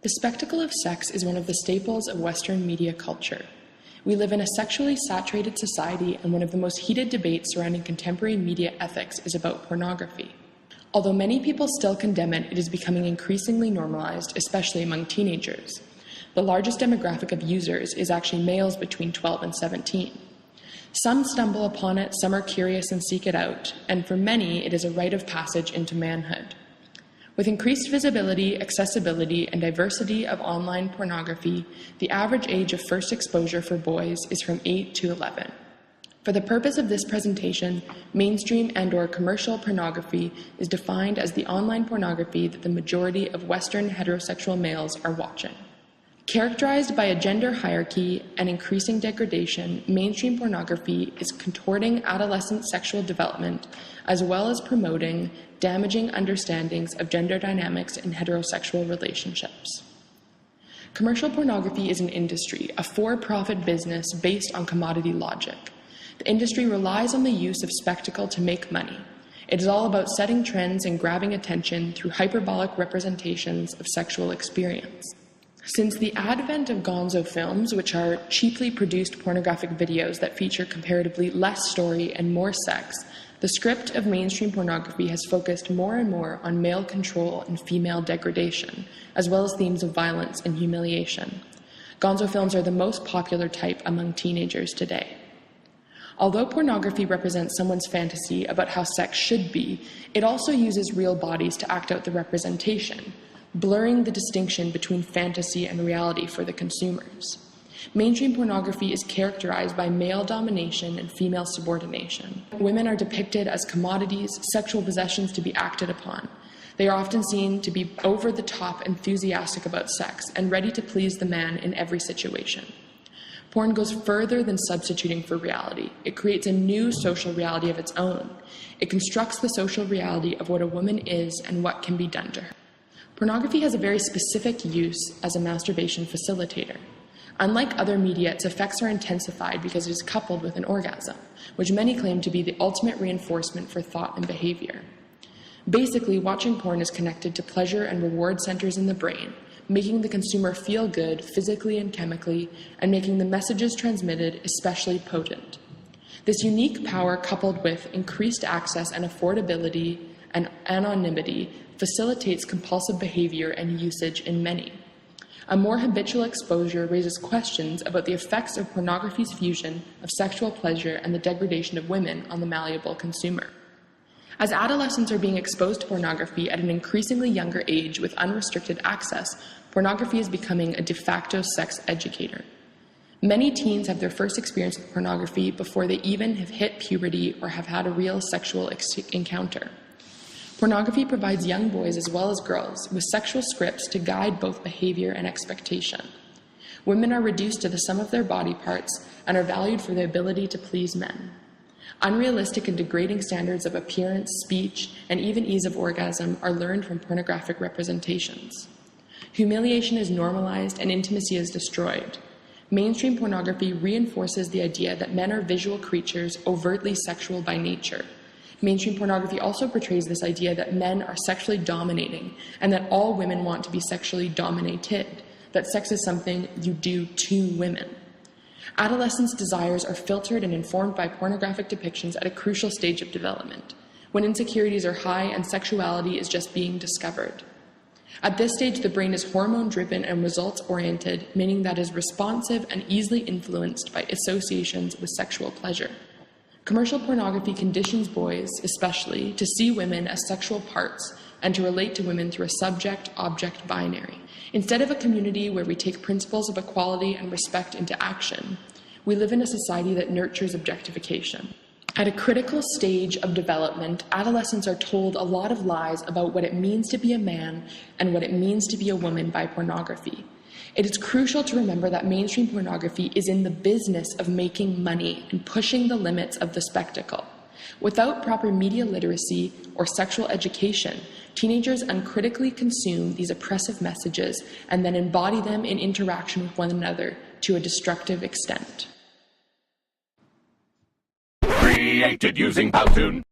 The spectacle of sex is one of the staples of Western media culture. We live in a sexually saturated society, and one of the most heated debates surrounding contemporary media ethics is about pornography. Although many people still condemn it, it is becoming increasingly normalized, especially among teenagers. The largest demographic of users is actually males between 12 and 17. Some stumble upon it, some are curious and seek it out, and for many, it is a rite of passage into manhood. With increased visibility, accessibility, and diversity of online pornography, the average age of first exposure for boys is from 8 to 11. For the purpose of this presentation, mainstream and/or commercial pornography is defined as the online pornography that the majority of Western heterosexual males are watching. Characterized by a gender hierarchy and increasing degradation, mainstream pornography is contorting adolescent sexual development as well as promoting damaging understandings of gender dynamics in heterosexual relationships. Commercial pornography is an industry, a for-profit business based on commodity logic. The industry relies on the use of spectacle to make money. It is all about setting trends and grabbing attention through hyperbolic representations of sexual experience. Since the advent of gonzo films, which are cheaply produced pornographic videos that feature comparatively less story and more sex, the script of mainstream pornography has focused more and more on male control and female degradation, as well as themes of violence and humiliation. Gonzo films are the most popular type among teenagers today. Although pornography represents someone's fantasy about how sex should be, it also uses real bodies to act out the representation, blurring the distinction between fantasy and reality for the consumers. Mainstream pornography is characterized by male domination and female subordination. Women are depicted as commodities, sexual possessions to be acted upon. They are often seen to be over-the-top enthusiastic about sex and ready to please the man in every situation. Porn goes further than substituting for reality. It creates a new social reality of its own. It constructs the social reality of what a woman is and what can be done to her. Pornography has a very specific use as a masturbation facilitator. Unlike other media, its effects are intensified because it is coupled with an orgasm, which many claim to be the ultimate reinforcement for thought and behavior. Basically, watching porn is connected to pleasure and reward centers in the brain, making the consumer feel good physically and chemically, and making the messages transmitted especially potent. This unique power, coupled with increased access and affordability and anonymity, facilitates compulsive behavior and usage in many. A more habitual exposure raises questions about the effects of pornography's fusion of sexual pleasure and the degradation of women on the malleable consumer. As adolescents are being exposed to pornography at an increasingly younger age with unrestricted access, pornography is becoming a de facto sex educator. Many teens have their first experience with pornography before they even have hit puberty or have had a real sexual encounter. Pornography provides young boys as well as girls with sexual scripts to guide both behavior and expectation. Women are reduced to the sum of their body parts and are valued for their ability to please men. Unrealistic and degrading standards of appearance, speech, and even ease of orgasm are learned from pornographic representations. Humiliation is normalized and intimacy is destroyed. Mainstream pornography reinforces the idea that men are visual creatures overtly sexual by nature. Mainstream pornography also portrays this idea that men are sexually dominating and that all women want to be sexually dominated, that sex is something you do to women. Adolescents' desires are filtered and informed by pornographic depictions at a crucial stage of development, when insecurities are high and sexuality is just being discovered. At this stage, the brain is hormone-driven and results-oriented, meaning that it is responsive and easily influenced by associations with sexual pleasure. Commercial pornography conditions boys, especially, to see women as sexual parts and to relate to women through a subject-object binary. Instead of a community where we take principles of equality and respect into action, we live in a society that nurtures objectification. At a critical stage of development, adolescents are told a lot of lies about what it means to be a man and what it means to be a woman by pornography. It is crucial to remember that mainstream pornography is in the business of making money and pushing the limits of the spectacle. Without proper media literacy or sexual education, teenagers uncritically consume these oppressive messages and then embody them in interaction with one another to a destructive extent. Created using Powtoon.